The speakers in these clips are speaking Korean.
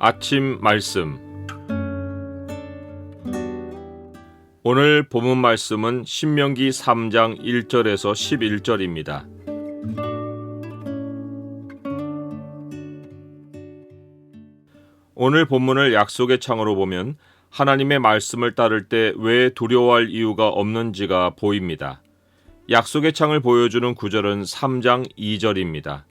아침 말씀. 오늘 본문 말씀은 신명기 3장 1절에서 11절입니다. 오늘 본문을 약속의 창으로 보면 하나님의 말씀을 따를 때 왜 두려워할 이유가 없는지가 보입니다. 약속의 창을 보여주는 구절은 3장 2절입니다.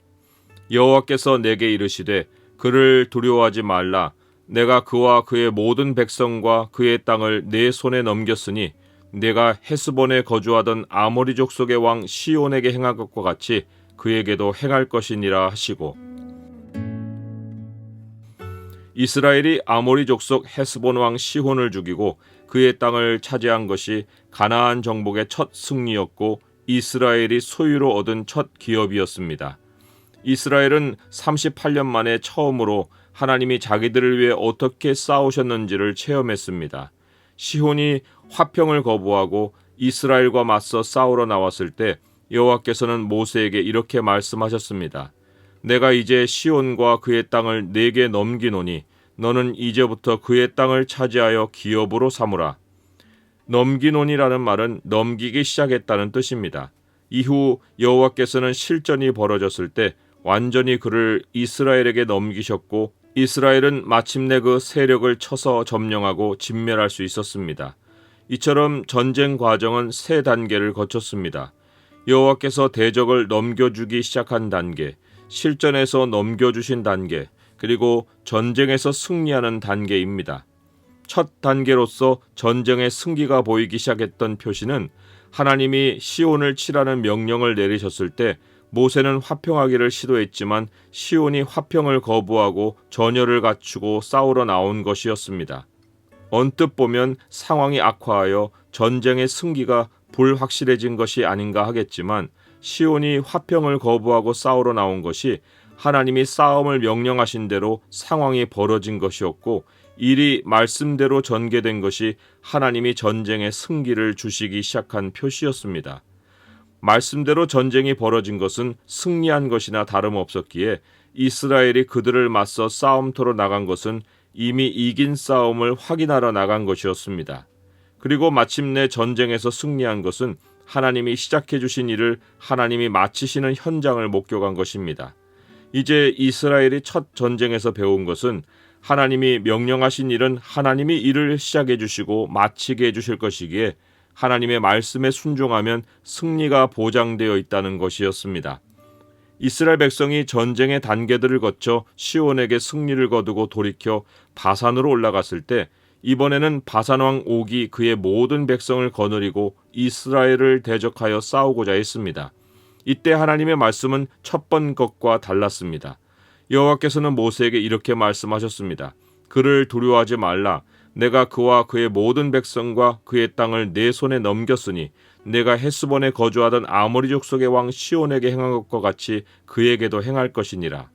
여호와께서 내게 이르시되 그를 두려워하지 말라. 내가 그와 그의 모든 백성과 그의 땅을 내 손에 넘겼으니 내가 헤스본에 거주하던 아모리 족속의 왕 시온에게 행한 것과 같이 그에게도 행할 것이니라 하시고, 이스라엘이 아모리 족속 헤스본 왕 시혼을 죽이고 그의 땅을 차지한 것이 가나안 정복의 첫 승리였고 이스라엘이 소유로 얻은 첫 기업이었습니다. 이스라엘은 38년 만에 처음으로 하나님이 자기들을 위해 어떻게 싸우셨는지를 체험했습니다. 시혼이 화평을 거부하고 이스라엘과 맞서 싸우러 나왔을 때 여호와께서는 모세에게 이렇게 말씀하셨습니다. 내가 이제 시온과 그의 땅을 내게 넘기노니 너는 이제부터 그의 땅을 차지하여 기업으로 삼으라. 넘기노니라는 말은 넘기기 시작했다는 뜻입니다. 이후 여호와께서는 실전이 벌어졌을 때 완전히 그를 이스라엘에게 넘기셨고 이스라엘은 마침내 그 세력을 쳐서 점령하고 진멸할 수 있었습니다. 이처럼 전쟁 과정은 세 단계를 거쳤습니다. 여호와께서 대적을 넘겨주기 시작한 단계, 실전에서 넘겨주신 단계, 그리고 전쟁에서 승리하는 단계입니다. 첫 단계로서 전쟁의 승기가 보이기 시작했던 표시는 하나님이 시온을 치라는 명령을 내리셨을 때 모세는 화평하기를 시도했지만 시온이 화평을 거부하고 전열을 갖추고 싸우러 나온 것이었습니다. 언뜻 보면 상황이 악화하여 전쟁의 승기가 불확실해진 것이 아닌가 하겠지만 시온이 화평을 거부하고 싸우러 나온 것이 하나님이 싸움을 명령하신 대로 상황이 벌어진 것이었고 일이 말씀대로 전개된 것이 하나님이 전쟁의 승기를 주시기 시작한 표시였습니다. 말씀대로 전쟁이 벌어진 것은 승리한 것이나 다름없었기에 이스라엘이 그들을 맞서 싸움터로 나간 것은 이미 이긴 싸움을 확인하러 나간 것이었습니다. 그리고 마침내 전쟁에서 승리한 것은 하나님이 시작해 주신 일을 하나님이 마치시는 현장을 목격한 것입니다. 이제 이스라엘이 첫 전쟁에서 배운 것은 하나님이 명령하신 일은 하나님이 일을 시작해 주시고 마치게 해 주실 것이기에 하나님의 말씀에 순종하면 승리가 보장되어 있다는 것이었습니다. 이스라엘 백성이 전쟁의 단계들을 거쳐 시온에게 승리를 거두고 돌이켜 바산으로 올라갔을 때 이번에는 바산왕 옥이 그의 모든 백성을 거느리고 이스라엘을 대적하여 싸우고자 했습니다. 이때 하나님의 말씀은 첫 번 것과 달랐습니다. 여호와께서는 모세에게 이렇게 말씀하셨습니다. 그를 두려워하지 말라. 내가 그와 그의 모든 백성과 그의 땅을 내 손에 넘겼으니 내가 헤스본에 거주하던 아모리 족속의 왕 시온에게 행한 것과 같이 그에게도 행할 것이니라.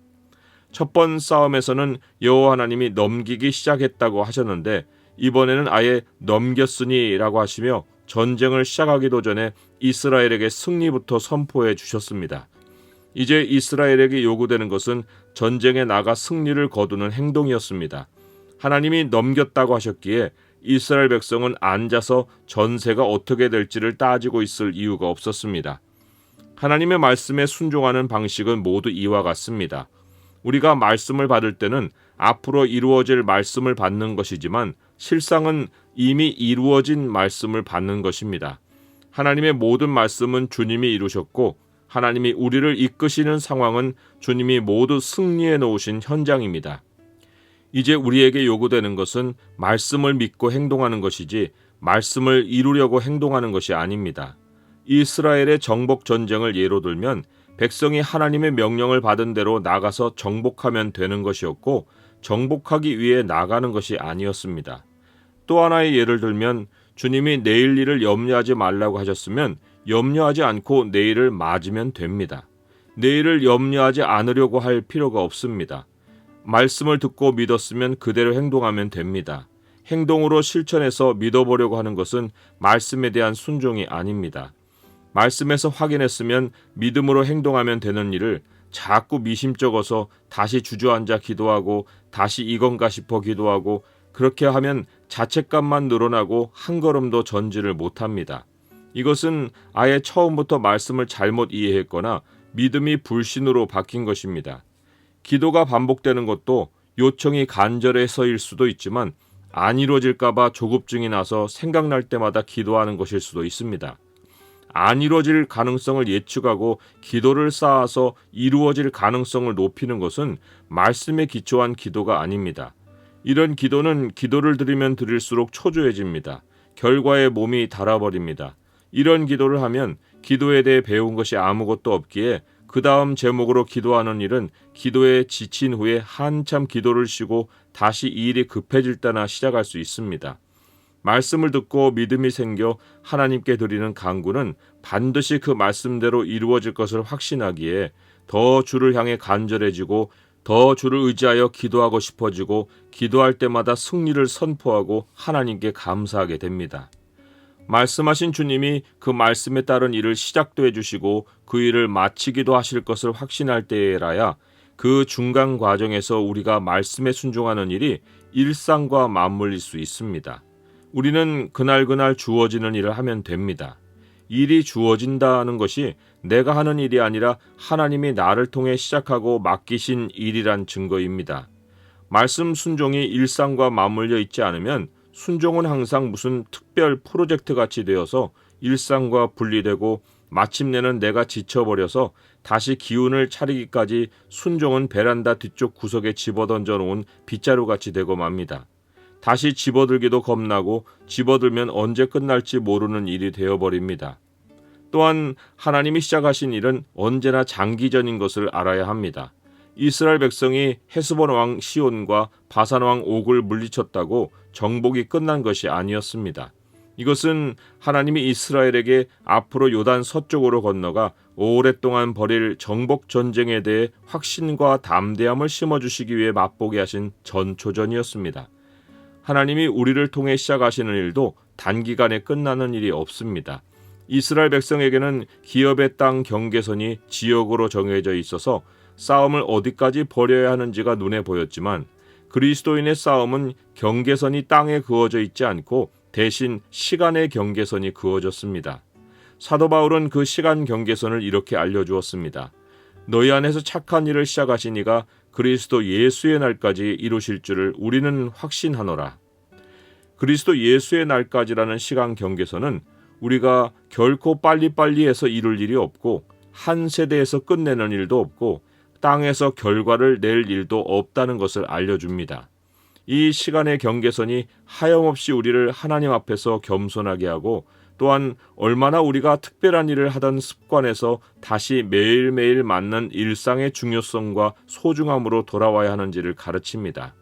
첫 번 싸움에서는 여호와 하나님이 넘기기 시작했다고 하셨는데 이번에는 아예 넘겼으니라고 하시며 전쟁을 시작하기도 전에 이스라엘에게 승리부터 선포해 주셨습니다. 이제 이스라엘에게 요구되는 것은 전쟁에 나가 승리를 거두는 행동이었습니다. 하나님이 넘겼다고 하셨기에 이스라엘 백성은 앉아서 전세가 어떻게 될지를 따지고 있을 이유가 없었습니다. 하나님의 말씀에 순종하는 방식은 모두 이와 같습니다. 우리가 말씀을 받을 때는 앞으로 이루어질 말씀을 받는 것이지만 실상은 이미 이루어진 말씀을 받는 것입니다. 하나님의 모든 말씀은 주님이 이루셨고 하나님이 우리를 이끄시는 상황은 주님이 모두 승리해 놓으신 현장입니다. 이제 우리에게 요구되는 것은 말씀을 믿고 행동하는 것이지 말씀을 이루려고 행동하는 것이 아닙니다. 이스라엘의 정복 전쟁을 예로 들면 백성이 하나님의 명령을 받은 대로 나가서 정복하면 되는 것이었고 정복하기 위해 나가는 것이 아니었습니다. 또 하나의 예를 들면 주님이 내일 일을 염려하지 말라고 하셨으면 염려하지 않고 내일을 맞으면 됩니다. 내일을 염려하지 않으려고 할 필요가 없습니다. 말씀을 듣고 믿었으면 그대로 행동하면 됩니다. 행동으로 실천해서 믿어보려고 하는 것은 말씀에 대한 순종이 아닙니다. 말씀에서 확인했으면 믿음으로 행동하면 되는 일을 자꾸 미심쩍어서 다시 주저앉아 기도하고 다시 이건가 싶어 기도하고 그렇게 하면 자책감만 늘어나고 한 걸음도 전진을 못합니다. 이것은 아예 처음부터 말씀을 잘못 이해했거나 믿음이 불신으로 바뀐 것입니다. 기도가 반복되는 것도 요청이 간절해서일 수도 있지만 안 이루어질까봐 조급증이 나서 생각날 때마다 기도하는 것일 수도 있습니다. 안 이루어질 가능성을 예측하고 기도를 쌓아서 이루어질 가능성을 높이는 것은 말씀에 기초한 기도가 아닙니다. 이런 기도는 기도를 드리면 드릴수록 초조해집니다. 결과에 몸이 달아버립니다. 이런 기도를 하면 기도에 대해 배운 것이 아무것도 없기에 그 다음 제목으로 기도하는 일은 기도에 지친 후에 한참 기도를 쉬고 다시 이 일이 급해질 때나 시작할 수 있습니다. 말씀을 듣고 믿음이 생겨 하나님께 드리는 간구는 반드시 그 말씀대로 이루어질 것을 확신하기에 더 주를 향해 간절해지고 더 주를 의지하여 기도하고 싶어지고 기도할 때마다 승리를 선포하고 하나님께 감사하게 됩니다. 말씀하신 주님이 그 말씀에 따른 일을 시작도 해주시고 그 일을 마치기도 하실 것을 확신할 때라야 그 중간 과정에서 우리가 말씀에 순종하는 일이 일상과 맞물릴 수 있습니다. 우리는 그날 주어지는 일을 하면 됩니다. 일이 주어진다는 것이 내가 하는 일이 아니라 하나님이 나를 통해 시작하고 맡기신 일이란 증거입니다. 말씀 순종이 일상과 맞물려 있지 않으면 순종은 항상 무슨 특별 프로젝트 같이 되어서 일상과 분리되고 마침내는 내가 지쳐버려서 다시 기운을 차리기까지 순종은 베란다 뒤쪽 구석에 집어던져 놓은 빗자루같이 되고 맙니다. 다시 집어들기도 겁나고 집어들면 언제 끝날지 모르는 일이 되어버립니다. 또한 하나님이 시작하신 일은 언제나 장기전인 것을 알아야 합니다. 이스라엘 백성이 헤스본 왕 시온과 바산 왕 옥을 물리쳤다고 정복이 끝난 것이 아니었습니다. 이것은 하나님이 이스라엘에게 앞으로 요단 서쪽으로 건너가 오랫동안 벌일 정복 전쟁에 대해 확신과 담대함을 심어주시기 위해 맛보게 하신 전초전이었습니다. 하나님이 우리를 통해 시작하시는 일도 단기간에 끝나는 일이 없습니다. 이스라엘 백성에게는 기업의 땅 경계선이 지역으로 정해져 있어서 싸움을 어디까지 벌여야 하는지가 눈에 보였지만 그리스도인의 싸움은 경계선이 땅에 그어져 있지 않고 대신 시간의 경계선이 그어졌습니다. 사도 바울은 그 시간 경계선을 이렇게 알려주었습니다. 너희 안에서 착한 일을 시작하신 이가 그리스도 예수의 날까지 이루실 줄을 우리는 확신하노라. 그리스도 예수의 날까지라는 시간 경계선은 우리가 결코 빨리빨리 해서 이룰 일이 없고 한 세대에서 끝내는 일도 없고 땅에서 결과를 낼 일도 없다는 것을 알려줍니다. 이 시간의 경계선이 하염없이 우리를 하나님 앞에서 겸손하게 하고 또한 얼마나 우리가 특별한 일을 하던 습관에서 다시 매일매일 맞는 일상의 중요성과 소중함으로 돌아와야 하는지를 가르칩니다.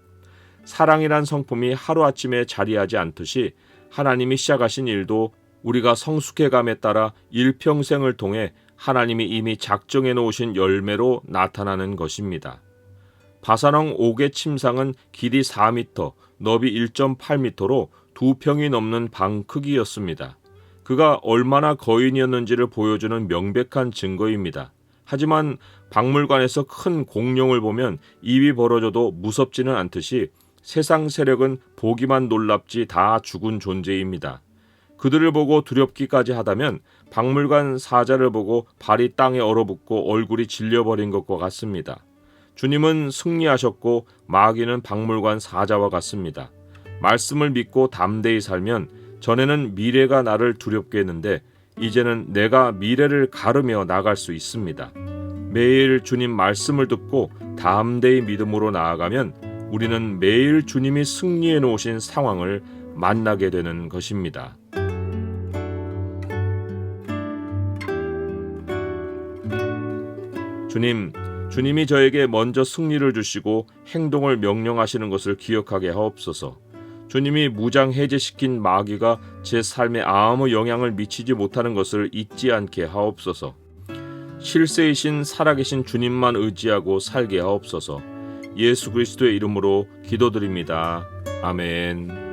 사랑이란 성품이 하루아침에 자리하지 않듯이 하나님이 시작하신 일도 우리가 성숙해감에 따라 일평생을 통해 하나님이 이미 작정해 놓으신 열매로 나타나는 것입니다. 바산왕 옥의 침상은 길이 4m, 너비 1.8m로 2평이 넘는 방 크기였습니다. 그가 얼마나 거인이었는지를 보여주는 명백한 증거입니다. 하지만 박물관에서 큰 공룡을 보면 입이 벌어져도 무섭지는 않듯이 세상 세력은 보기만 놀랍지 다 죽은 존재입니다. 그들을 보고 두렵기까지 하다면 박물관 사자를 보고 발이 땅에 얼어붙고 얼굴이 질려버린 것과 같습니다. 주님은 승리하셨고 마귀는 박물관 사자와 같습니다. 말씀을 믿고 담대히 살면 전에는 미래가 나를 두렵게 했는데 이제는 내가 미래를 가르며 나갈 수 있습니다. 매일 주님 말씀을 듣고 담대히 믿음으로 나아가면 우리는 매일 주님이 승리해 놓으신 상황을 만나게 되는 것입니다. 주님이 저에게 먼저 승리를 주시고 행동을 명령하시는 것을 기억하게 하옵소서. 주님이 무장 해제시킨 마귀가 제 삶에 아무 영향을 미치지 못하는 것을 잊지 않게 하옵소서. 실세이신 살아계신 주님만 의지하고 살게 하옵소서. 예수 그리스도의 이름으로 기도드립니다. 아멘.